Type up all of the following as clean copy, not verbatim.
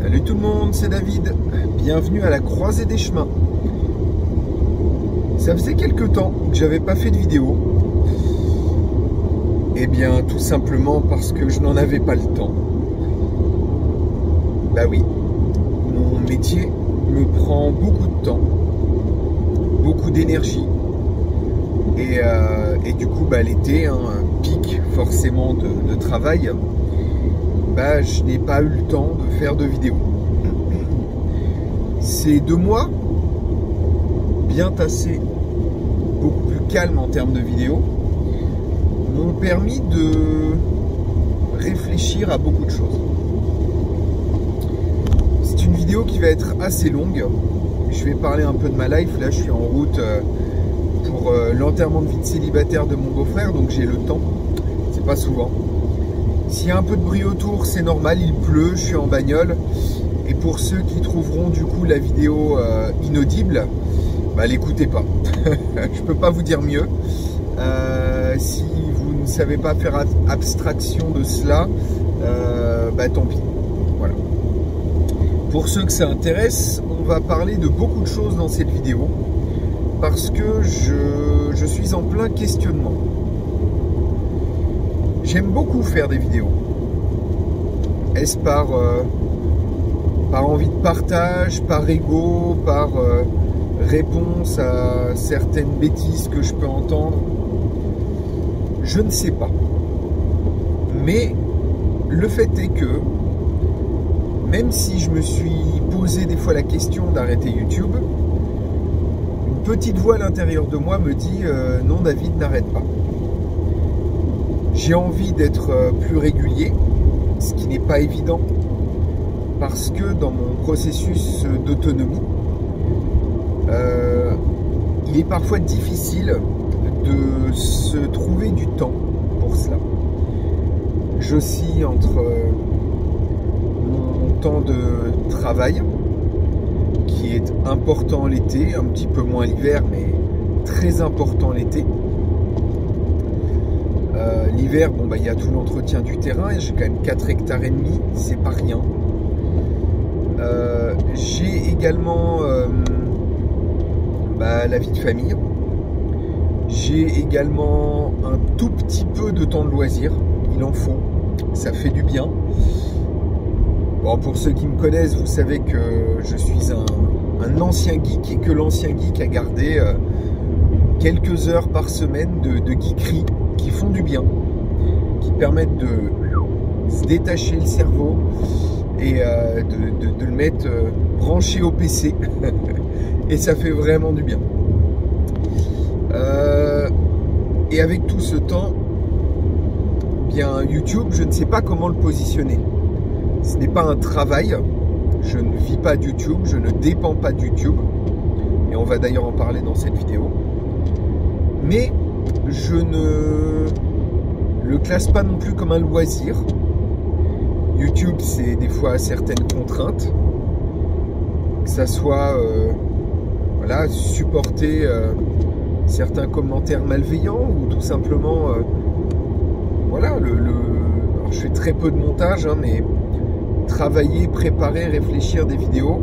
Salut tout le monde, c'est David. Bienvenue à la croisée des chemins. Ça faisait quelques temps que j'avais pas fait de vidéo. Eh bien, tout simplement parce que je n'en avais pas le temps. Bah oui, mon métier me prend beaucoup de temps, beaucoup d'énergie. Et du coup, l'été, un pic forcément de travail, je n'ai pas eu le temps de faire de vidéo. Ces 2 mois, bien tassés, beaucoup plus calmes en termes de vidéo, m'ont permis de réfléchir à beaucoup de choses. C'est une vidéo qui va être assez longue. Je vais parler un peu de ma life. Là, je suis en route pour l'enterrement de vie de célibataire de mon beau-frère, donc j'ai le temps. C'est pas souvent. S'il y a un peu de bruit autour, c'est normal, il pleut, je suis en bagnole. Et pour ceux qui trouveront du coup la vidéo inaudible, l'écoutez pas. Je peux pas vous dire mieux. Si vous ne savez pas faire abstraction de cela, tant pis. Voilà. Pour ceux que ça intéresse, on va parler de beaucoup de choses dans cette vidéo. Parce que je suis en plein questionnement. J'aime beaucoup faire des vidéos. Est-ce par envie de partage, par ego, par réponse à certaines bêtises que je peux entendre? Je ne sais pas. Mais le fait est que, même si je me suis posé des fois la question d'arrêter YouTube, une petite voix à l'intérieur de moi me dit non David, n'arrête pas. J'ai envie d'être plus régulier, ce qui n'est pas évident, parce que dans mon processus d'autonomie, il est parfois difficile de se trouver du temps pour cela. J'oscille entre mon temps de travail, qui est important l'été, un petit peu moins l'hiver, mais très important l'été. L'hiver, il y a tout l'entretien du terrain, et j'ai quand même 4 hectares et demi, c'est pas rien. J'ai également la vie de famille. J'ai également un tout petit peu de temps de loisir, il en faut, ça fait du bien. Bon, pour ceux qui me connaissent, vous savez que je suis un ancien geek et que l'ancien geek a gardé quelques heures par semaine de geekerie qui font du bien, qui permettent de se détacher le cerveau et de le mettre branché au PC et ça fait vraiment du bien. Et avec tout ce temps, YouTube, je ne sais pas comment le positionner. Ce n'est pas un travail, je ne vis pas de YouTube, je ne dépends pas de YouTube, et on va d'ailleurs en parler dans cette vidéo. Mais je ne le classe pas non plus comme un loisir. YouTube, c'est des fois certaines contraintes, que ça soit supporter certains commentaires malveillants ou tout simplement alors je fais très peu de montage, mais travailler, préparer, réfléchir des vidéos,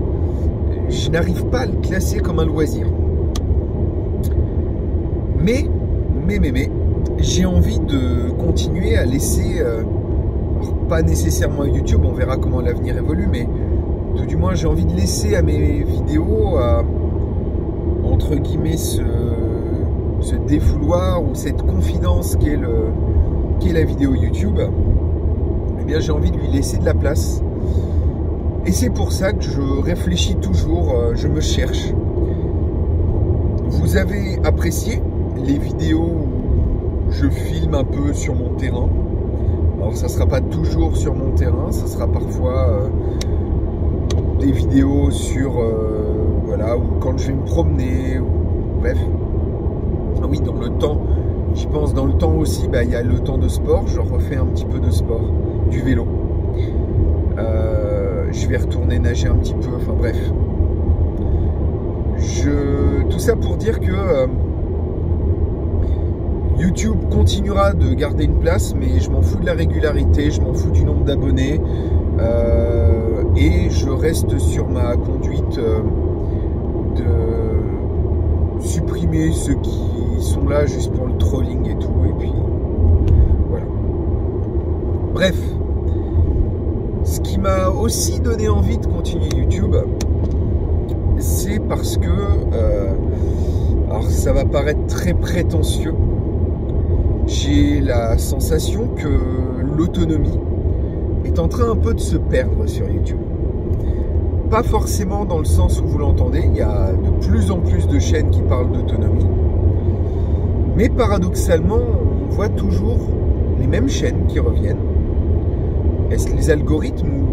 je n'arrive pas à le classer comme un loisir. Mais j'ai envie de continuer à laisser, pas nécessairement à YouTube, on verra comment l'avenir évolue, mais tout du moins j'ai envie de laisser à mes vidéos, entre guillemets, ce défouloir ou cette confidence qu'est la vidéo YouTube. J'ai envie de lui laisser de la place. Et c'est pour ça que je réfléchis toujours, je me cherche. Vous avez apprécié les vidéos où je filme un peu sur mon terrain. Alors ça ne sera pas toujours sur mon terrain, ça sera parfois des vidéos sur ou quand je vais me promener, bref. Ah oui, dans le temps, j'y pense, dans le temps aussi, il y a le temps de sport, je refais un petit peu de sport, du vélo. Je vais retourner nager un petit peu, enfin bref. Tout ça pour dire que YouTube continuera de garder une place, mais je m'en fous de la régularité, je m'en fous du nombre d'abonnés. et je reste sur ma conduite de supprimer ceux qui sont là juste pour le trolling et tout, et puis voilà. Bref, ce qui m'a aussi donné envie de continuer YouTube, c'est parce que alors ça va paraître très prétentieux, j'ai la sensation que l'autonomie est en train un peu de se perdre sur YouTube. Pas forcément dans le sens où vous l'entendez, il y a de plus en plus de chaînes qui parlent d'autonomie, mais paradoxalement, on voit toujours les mêmes chaînes qui reviennent. Est-ce les algorithmes ou...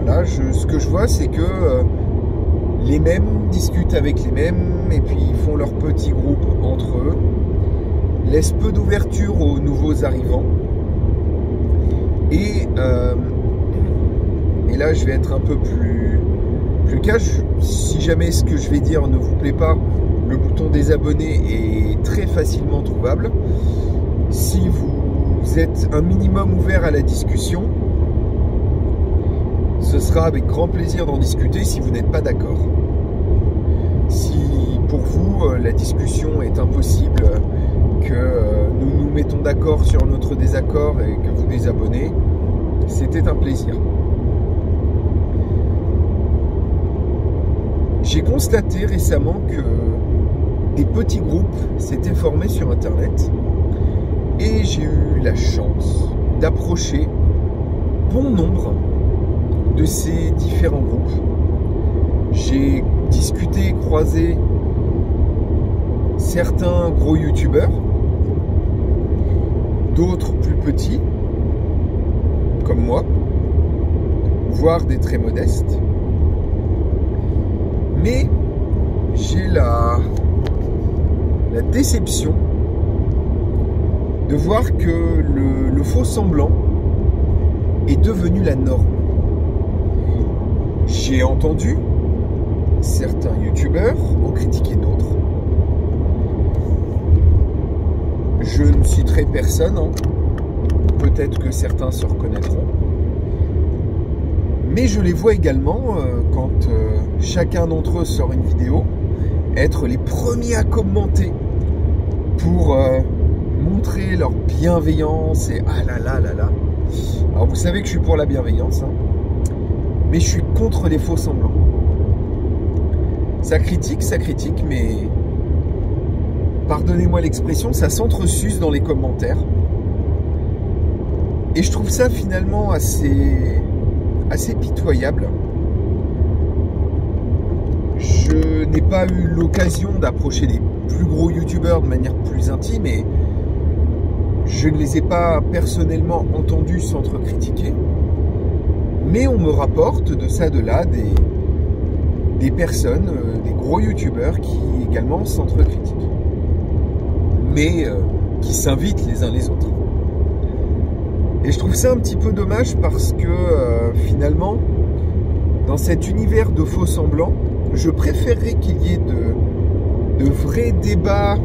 Voilà, ce que je vois, c'est que les mêmes discutent avec les mêmes, et puis ils font leur petit groupe entre eux, laissent peu d'ouverture aux nouveaux arrivants, et là je vais être un peu plus cash. Si jamais ce que je vais dire ne vous plaît pas, le bouton désabonner est très facilement trouvable. Si vous êtes un minimum ouvert à la discussion, ce sera avec grand plaisir d'en discuter si vous n'êtes pas d'accord. Si pour vous la discussion est impossible, que nous nous mettons d'accord sur notre désaccord et que vous désabonnez, c'était un plaisir. J'ai constaté récemment que des petits groupes s'étaient formés sur Internet et j'ai eu la chance d'approcher bon nombre de ces différents groupes. J'ai discuté, croisé certains gros youtubeurs, d'autres plus petits, comme moi, voire des très modestes. Mais j'ai la déception de voir que le faux semblant est devenu la norme. J'ai entendu certains youtubeurs en critiquer d'autres. Je ne citerai personne, hein. Peut-être que certains se reconnaîtront. Mais je les vois également, quand chacun d'entre eux sort une vidéo, être les premiers à commenter pour montrer leur bienveillance et ah là là là là. Alors vous savez que je suis pour la bienveillance, hein, mais je suis contre les faux semblants. Ça critique, mais pardonnez-moi l'expression, ça s'entresuce dans les commentaires. Et je trouve ça finalement assez pitoyable. Je n'ai pas eu l'occasion d'approcher des plus gros youtubeurs de manière plus intime et je ne les ai pas personnellement entendus s'entre-critiquer, mais on me rapporte de ça, de là, des personnes, des gros youtubeurs qui également s'entre-critiquent, mais qui s'invitent les uns les autres. Et je trouve ça un petit peu dommage parce que finalement, dans cet univers de faux semblants, je préférerais qu'il y ait de vrais débats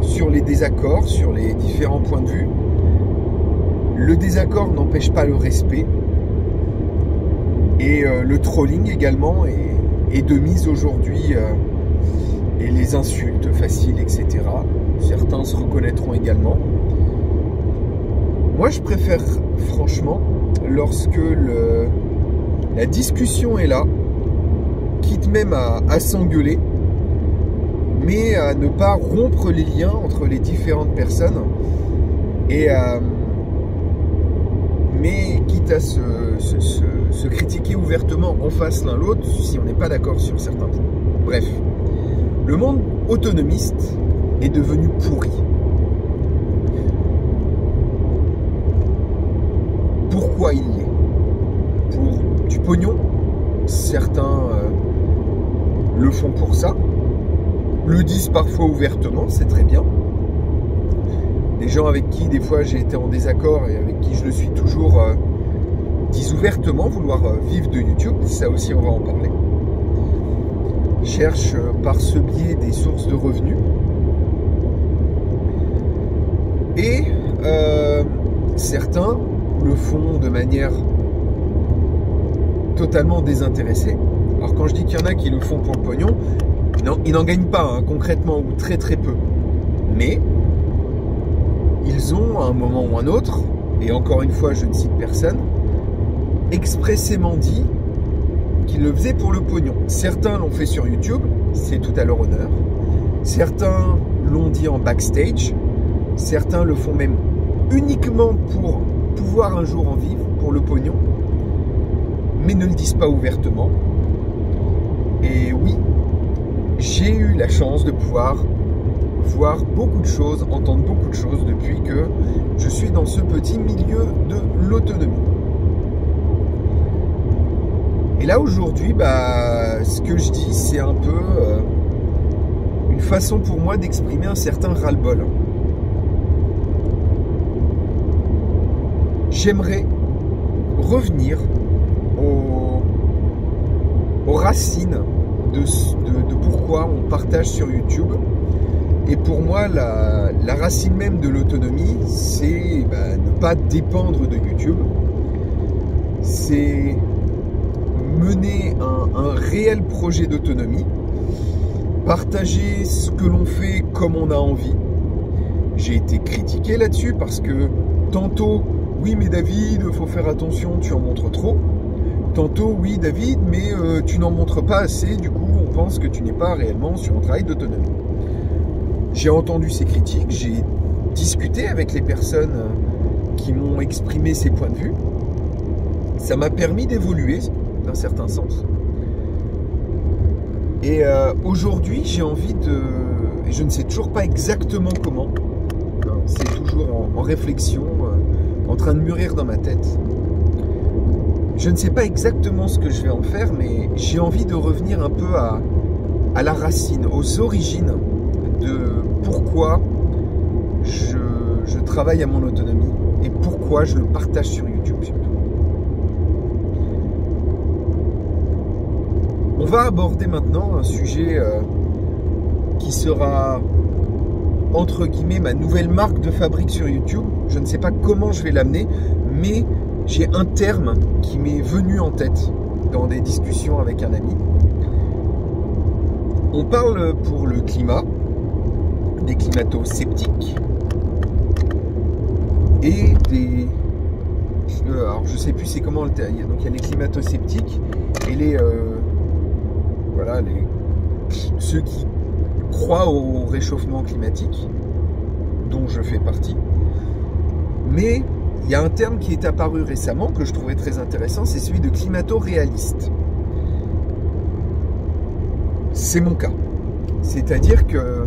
sur les désaccords, sur les différents points de vue. Le désaccord n'empêche pas le respect. Et le trolling également est de mise aujourd'hui. Et les insultes faciles, etc. Certains se reconnaîtront également. Moi, je préfère franchement lorsque la discussion est là, quitte même à s'engueuler, mais à ne pas rompre les liens entre les différentes personnes, et mais quitte à se critiquer ouvertement en face l'un l'autre si on n'est pas d'accord sur certains points. Bref, le monde autonomiste est devenu pourri. Pourquoi il l'est? Pour du pognon. Certains le font pour ça, le disent parfois ouvertement, c'est très bien. Des gens avec qui des fois j'ai été en désaccord et avec qui je le suis toujours disent ouvertement vouloir vivre de YouTube, ça aussi on va en parler. Cherchent par ce biais des sources de revenus. Et certains le font de manière totalement désintéressés. Alors quand je dis qu'il y en a qui le font pour le pognon, non, ils n'en gagnent pas, hein, concrètement, ou très très peu. Mais ils ont, à un moment ou un autre, et encore une fois, je ne cite personne, expressément dit qu'ils le faisaient pour le pognon. Certains l'ont fait sur YouTube, c'est tout à leur honneur. Certains l'ont dit en backstage. Certains le font même uniquement pour pouvoir un jour en vivre, pour le pognon, mais ne le disent pas ouvertement. Et oui, j'ai eu la chance de pouvoir voir beaucoup de choses, entendre beaucoup de choses depuis que je suis dans ce petit milieu de l'autonomie. Et là aujourd'hui, ce que je dis, c'est un peu une façon pour moi d'exprimer un certain ras-le-bol. J'aimerais revenir aux racines de pourquoi on partage sur YouTube. Et pour moi, la racine même de l'autonomie, c'est ne pas dépendre de YouTube. C'est mener un réel projet d'autonomie, partager ce que l'on fait comme on a envie. J'ai été critiqué là-dessus parce que tantôt, oui mais David, il faut faire attention, tu en montres trop. Tantôt, oui David, mais tu n'en montres pas assez, du coup on pense que tu n'es pas réellement sur un travail d'autonomie. J'ai entendu ces critiques, j'ai discuté avec les personnes qui m'ont exprimé ces points de vue. Ça m'a permis d'évoluer d'un certain sens. Et aujourd'hui, j'ai envie de... Et je ne sais toujours pas exactement comment. C'est toujours en réflexion, en train de mûrir dans ma tête. Je ne sais pas exactement ce que je vais en faire, mais j'ai envie de revenir un peu à la racine, aux origines de pourquoi je travaille à mon autonomie et pourquoi je le partage sur YouTube surtout. On va aborder maintenant un sujet qui sera entre guillemets ma nouvelle marque de fabrique sur YouTube. Je ne sais pas comment je vais l'amener, mais j'ai un terme qui m'est venu en tête dans des discussions avec un ami. On parle pour le climat des climato-sceptiques et des... alors je sais plus c'est comment le terme. Donc il y a les climato-sceptiques et les... voilà, ceux qui croient au réchauffement climatique, dont je fais partie. Mais il y a un terme qui est apparu récemment que je trouvais très intéressant, c'est celui de climato-réaliste. C'est mon cas. C'est-à-dire que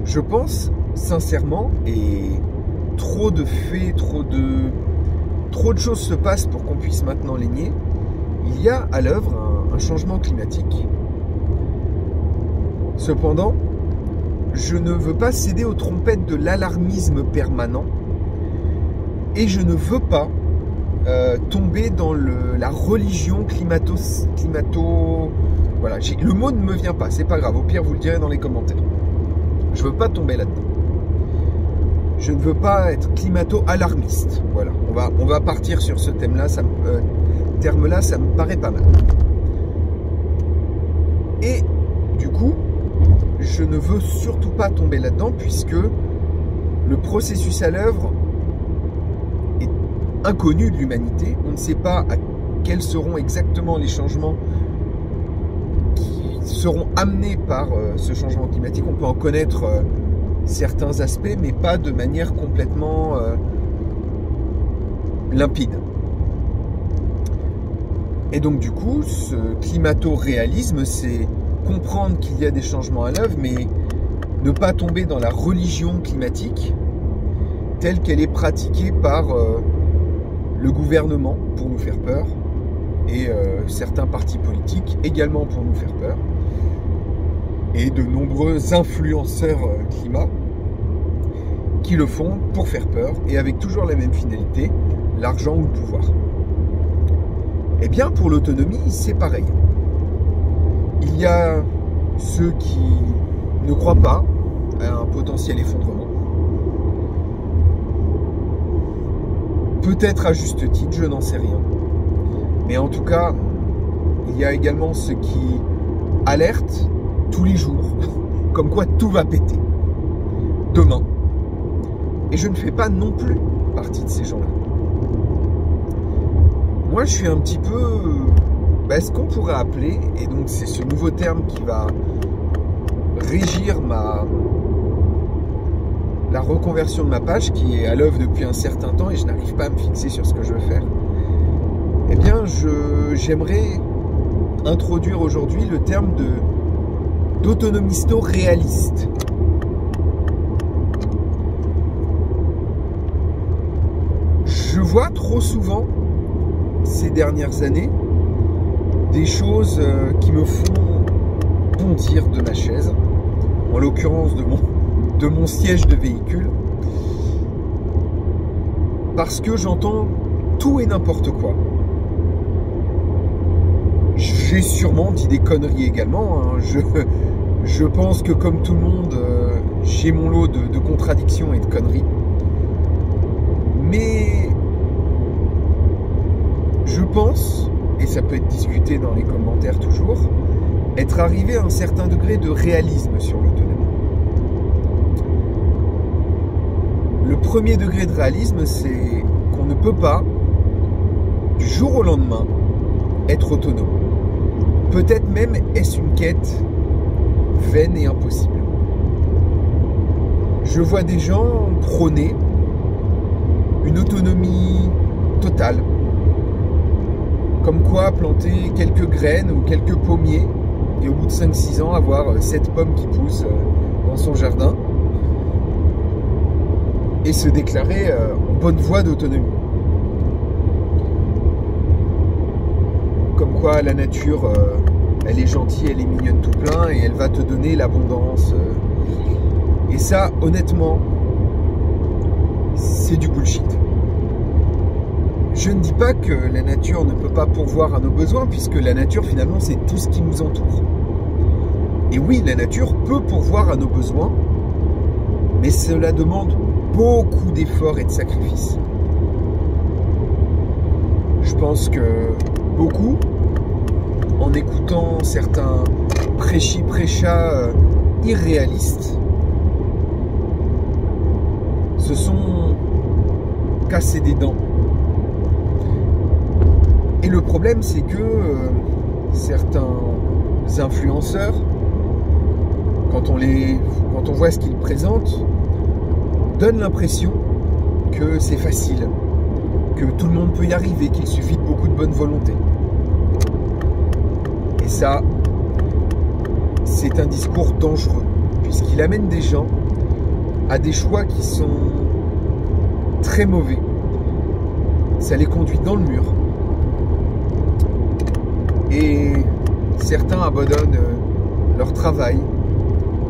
je pense sincèrement, et trop de faits, trop de choses se passent pour qu'on puisse maintenant les nier, il y a à l'œuvre un changement climatique. Cependant, je ne veux pas céder aux trompettes de l'alarmisme permanent et je ne veux pas tomber dans la religion climato... Voilà, le mot ne me vient pas, c'est pas grave, au pire vous le direz dans les commentaires. Je veux pas tomber là-dedans. Je ne veux pas être climato-alarmiste. Voilà, on va partir sur ce thème-là, terme-là, ça me paraît pas mal. Et du coup, je ne veux surtout pas tomber là-dedans puisque le processus à l'œuvre est inconnu de l'humanité. On ne sait pas quels seront exactement les changements qui seront amenés par ce changement climatique. On peut en connaître certains aspects, mais pas de manière complètement limpide. Et donc du coup, ce climato-réalisme, c'est comprendre qu'il y a des changements à l'œuvre, mais ne pas tomber dans la religion climatique telle qu'elle est pratiquée par le gouvernement pour nous faire peur et certains partis politiques également pour nous faire peur et de nombreux influenceurs climat qui le font pour faire peur et avec toujours la même finalité, l'argent ou le pouvoir. Eh bien pour l'autonomie, c'est pareil. Il y a ceux qui ne croient pas à un potentiel effondrement. Peut-être à juste titre, je n'en sais rien. Mais en tout cas, il y a également ceux qui alertent tous les jours, comme quoi tout va péter demain. Et je ne fais pas non plus partie de ces gens-là. Moi, je suis un petit peu ce qu'on pourrait appeler, et donc c'est ce nouveau terme qui va régir la reconversion de ma page, qui est à l'œuvre depuis un certain temps et je n'arrive pas à me fixer sur ce que je veux faire. Eh bien, j'aimerais introduire aujourd'hui le terme d'autonomisto réaliste. Je vois trop souvent ces dernières années des choses qui me font bondir de ma chaise, en l'occurrence de mon siège de véhicule, parce que j'entends tout et n'importe quoi. J'ai sûrement dit des conneries également, hein. Je pense que comme tout le monde, j'ai mon lot de contradictions et de conneries. Mais je pense, et ça peut être discuté dans les commentaires toujours, être arrivé à un certain degré de réalisme sur l'autonomie. Le premier degré de réalisme, c'est qu'on ne peut pas, du jour au lendemain, être autonome. Peut-être même est-ce une quête vaine et impossible. Je vois des gens prôner une autonomie totale. Comme quoi planter quelques graines ou quelques pommiers et au bout de 5-6 ans avoir 7 pommes qui poussent dans son jardin et se déclarer en bonne voie d'autonomie. Comme quoi la nature, elle est gentille, elle est mignonne tout plein et elle va te donner l'abondance. Et ça, honnêtement, c'est du bullshit. Je ne dis pas que la nature ne peut pas pourvoir à nos besoins, puisque la nature, finalement, c'est tout ce qui nous entoure. Et oui, la nature peut pourvoir à nos besoins, mais cela demande beaucoup d'efforts et de sacrifices. Je pense que beaucoup, en écoutant certains prêchis-prêchats irréalistes, se sont cassés des dents. Et le problème, c'est que certains influenceurs, quand on voit ce qu'ils présentent, donnent l'impression que c'est facile, que tout le monde peut y arriver, qu'il suffit de beaucoup de bonne volonté. Et ça, c'est un discours dangereux, puisqu'il amène des gens à des choix qui sont très mauvais. Ça les conduit dans le mur. Et certains abandonnent leur travail,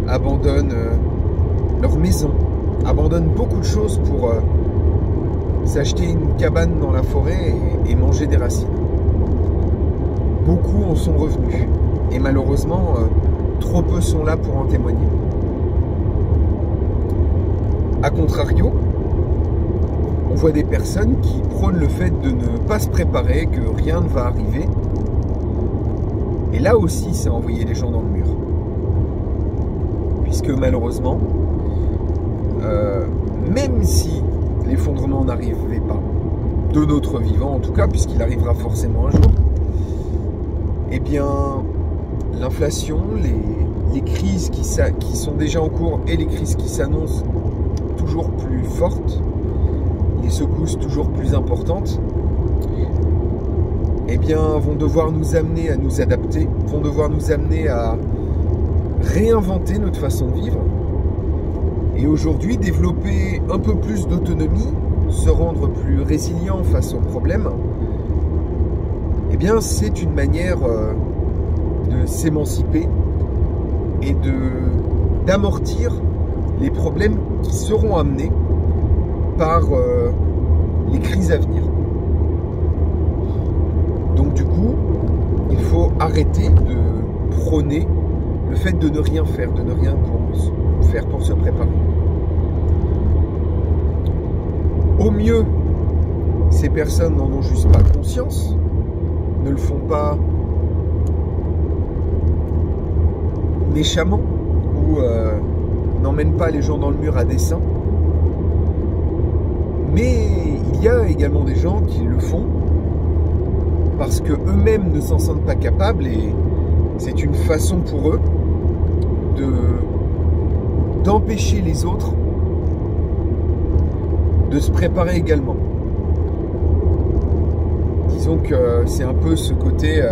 abandonnent leur maison, abandonnent beaucoup de choses pour s'acheter une cabane dans la forêt et manger des racines. Beaucoup en sont revenus. Et malheureusement, trop peu sont là pour en témoigner. A contrario, on voit des personnes qui prônent le fait de ne pas se préparer, que rien ne va arriver. Et là aussi, c'est envoyer les gens dans le mur. Puisque malheureusement, même si l'effondrement n'arrivait pas, de notre vivant en tout cas, puisqu'il arrivera forcément un jour, eh bien, l'inflation, les crises qui sont déjà en cours et les crises qui s'annoncent toujours plus fortes, les secousses toujours plus importantes, eh bien, vont devoir nous amener à nous adapter, vont devoir nous amener à réinventer notre façon de vivre. Et aujourd'hui, développer un peu plus d'autonomie, se rendre plus résilient face aux problèmes, eh bien, c'est une manière de s'émanciper et d'amortir les problèmes qui seront amenés par les crises à venir. Donc du coup, il faut arrêter de prôner le fait de ne rien faire, de ne rien faire pour se préparer. Au mieux, ces personnes n'en ont juste pas conscience, ne le font pas méchamment ou n'emmène pas les gens dans le mur à dessein. Mais il y a également des gens qui le font parce que eux-mêmes ne s'en sentent pas capables et c'est une façon pour eux d'empêcher les autres de se préparer également. Disons que c'est un peu ce côté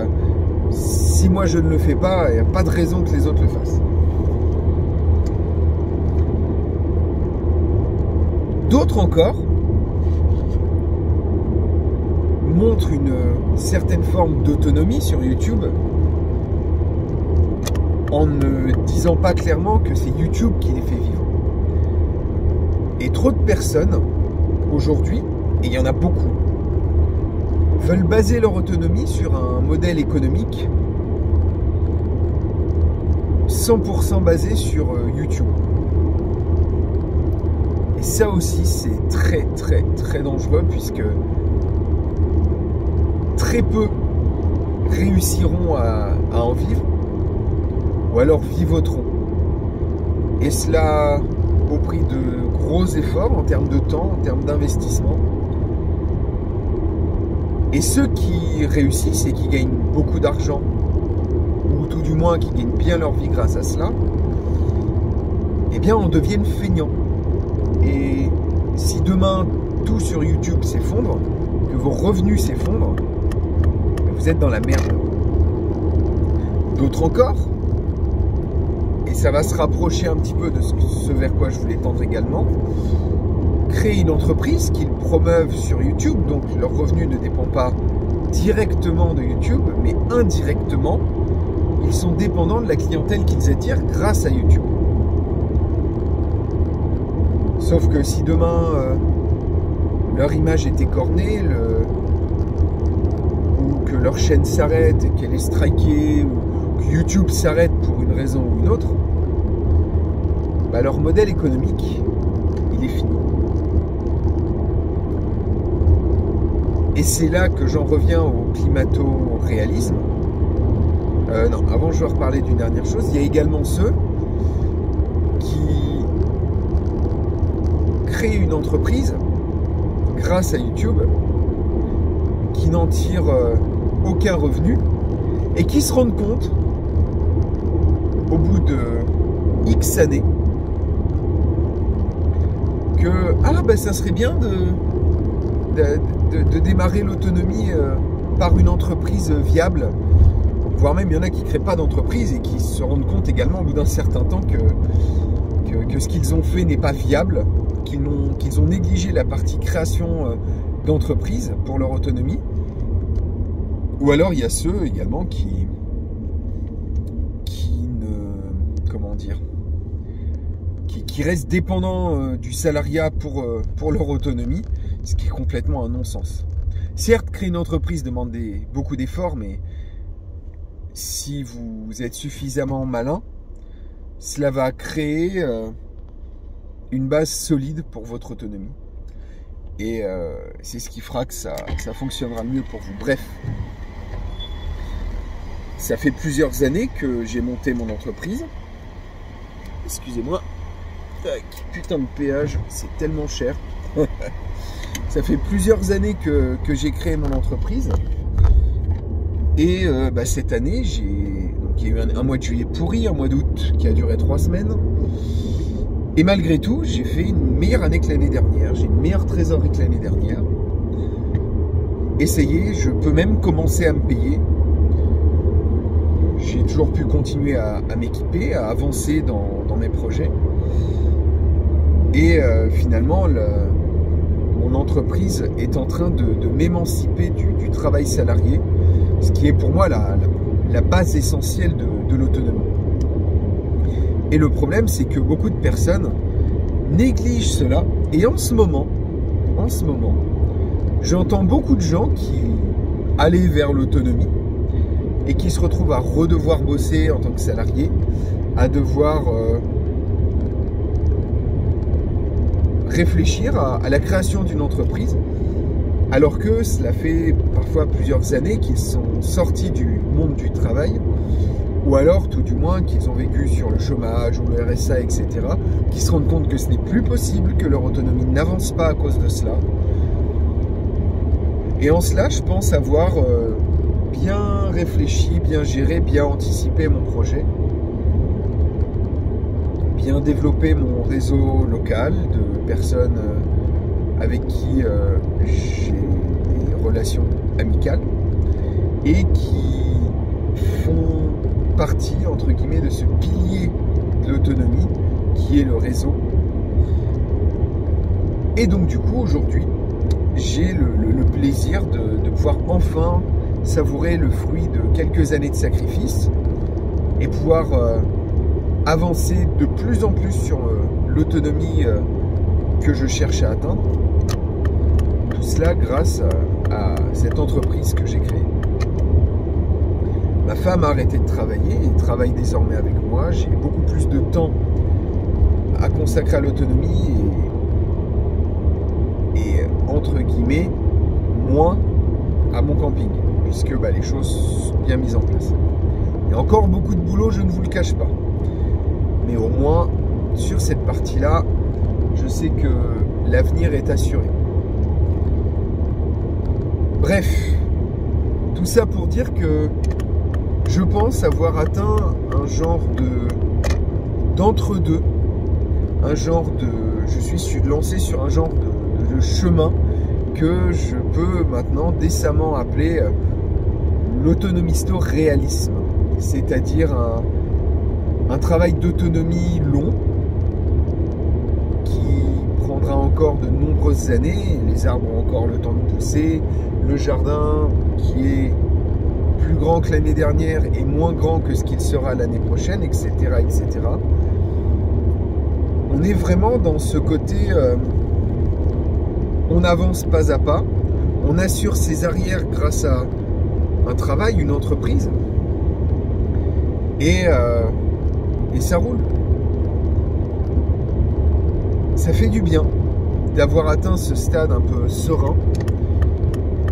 si moi je ne le fais pas, il n'y a pas de raison que les autres le fassent. D'autres encore montrent une certaine forme d'autonomie sur YouTube en ne disant pas clairement que c'est YouTube qui les fait vivre. Et trop de personnes aujourd'hui, et il y en a beaucoup, veulent baser leur autonomie sur un modèle économique 100% basé sur YouTube. Et ça aussi, c'est très très très dangereux puisque très peu réussiront à en vivre ou alors vivoteront. Et cela au prix de gros efforts en termes de temps, en termes d'investissement. Et ceux qui réussissent et qui gagnent beaucoup d'argent, ou tout du moins qui gagnent bien leur vie grâce à cela, eh bien on devient feignant. Et si demain tout sur YouTube s'effondre, que vos revenus s'effondrent, vous êtes dans la merde. D'autres encore, et ça va se rapprocher un petit peu de ce vers quoi je voulais tendre également, créer une entreprise qu'ils promeuvent sur YouTube, donc leur revenu ne dépend pas directement de YouTube, mais indirectement, ils sont dépendants de la clientèle qu'ils attirent grâce à YouTube. Sauf que si demain leur image est écornée, ou que leur chaîne s'arrête et qu'elle est strikée, ou que YouTube s'arrête pour une raison ou une autre, bah leur modèle économique, il est fini. Et c'est là que j'en reviens au climato-réalisme. Non, avant je vais reparler d'une dernière chose. Il y a également ceux qui créent une entreprise grâce à YouTube, qui n'en tirent aucun revenu et qui se rendent compte au bout de X années que ça serait bien de démarrer l'autonomie par une entreprise viable, voire même il y en a qui ne créent pas d'entreprise et qui se rendent compte également au bout d'un certain temps que ce qu'ils ont fait n'est pas viable, qu'ils ont négligé la partie création d'entreprise pour leur autonomie. Ou alors il y a ceux également qui restent dépendants du salariat pour leur autonomie, ce qui est complètement un non-sens. Certes, créer une entreprise demande beaucoup d'efforts, mais si vous êtes suffisamment malin, cela va créer une base solide pour votre autonomie. Et c'est ce qui fera que ça fonctionnera mieux pour vous. Bref, ça fait plusieurs années que j'ai monté mon entreprise. Excusez-moi. Putain de péage, c'est tellement cher. Ça fait plusieurs années que j'ai créé mon entreprise. Et cette année, il y a eu un mois de juillet pourri, un mois d'août qui a duré 3 semaines. Et malgré tout, j'ai fait une meilleure année que l'année dernière. J'ai une meilleure trésorerie que l'année dernière. Et ça y est, je peux même commencer à me payer. J'ai toujours pu continuer à m'équiper, à avancer dans mes projets. Et finalement, mon entreprise est en train de m'émanciper du travail salarié, ce qui est pour moi la base essentielle de l'autonomie. Et le problème, c'est que beaucoup de personnes négligent cela. Et en ce moment, j'entends beaucoup de gens qui allaient vers l'autonomie et qui se retrouvent à redevoir bosser en tant que salarié, à devoir réfléchir à la création d'une entreprise, alors que cela fait parfois plusieurs années qu'ils sont sortis du monde du travail ou alors tout du moins qu'ils ont vécu sur le chômage ou le RSA, etc., qui se rendent compte que ce n'est plus possible, que leur autonomie n'avance pas à cause de cela. Et en cela, je pense avoir bien réfléchi, bien géré, bien anticipé mon projet, bien développé mon réseau local de personnes avec qui j'ai des relations amicales et qui font partie, entre guillemets, de ce pilier de l'autonomie qui est le réseau. Et donc du coup, aujourd'hui, j'ai le plaisir de pouvoir enfin savourer le fruit de quelques années de sacrifice et pouvoir avancer de plus en plus sur l'autonomie que je cherche à atteindre. Tout cela grâce à cette entreprise que j'ai créée. Ma femme a arrêté de travailler et travaille désormais avec moi. J'ai beaucoup plus de temps à consacrer à l'autonomie et entre guillemets, moins à mon camping, puisque les choses sont bien mises en place. Il y a encore beaucoup de boulot, je ne vous le cache pas. Mais au moins, sur cette partie-là, je sais que l'avenir est assuré. Bref, tout ça pour dire que je pense avoir atteint un genre d'entre-deux, un genre de... Je suis lancé sur un genre de chemin que je peux maintenant décemment appeler l'autonomisto-réalisme, c'est-à-dire un travail d'autonomie long qui prendra encore de nombreuses années. Les arbres ont encore le temps de pousser, le jardin qui est plus grand que l'année dernière et moins grand que ce qu'il sera l'année prochaine, etc., etc. On est vraiment dans ce côté, on avance pas à pas, on assure ses arrières grâce à un travail, une entreprise, et ça roule. Ça fait du bien d'avoir atteint ce stade un peu serein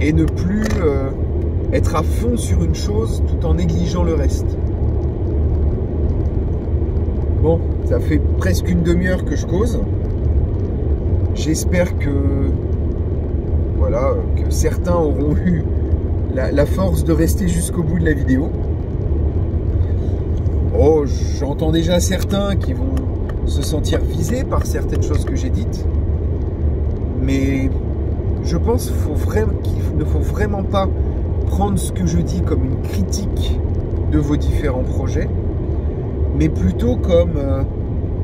et ne plus être à fond sur une chose tout en négligeant le reste. Bon, ça fait presque une demi-heure que je cause. J'espère que certains auront eu la force de rester jusqu'au bout de la vidéo. Oh, j'entends déjà certains qui vont se sentir visés par certaines choses que j'ai dites. Mais je pense qu'il ne faut vraiment pas prendre ce que je dis comme une critique de vos différents projets, mais plutôt comme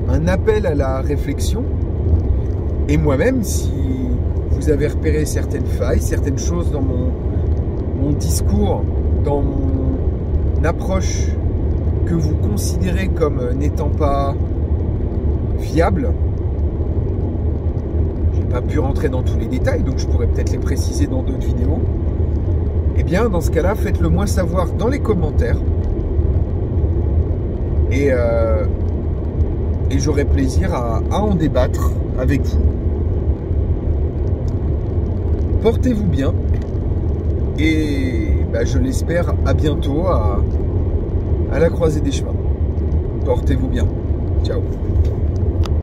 un appel à la réflexion. Et moi-même, si vous avez repéré certaines failles, certaines choses dans mon discours, dans mon approche que vous considérez comme n'étant pas fiable, j'ai pas pu rentrer dans tous les détails, donc je pourrais peut-être les préciser dans d'autres vidéos. Eh bien, dans ce cas-là, faites-le moi savoir dans les commentaires. Et j'aurai plaisir à en débattre avec vous. Portez-vous bien. Et je l'espère à bientôt à la croisée des chemins. Portez-vous bien. Ciao.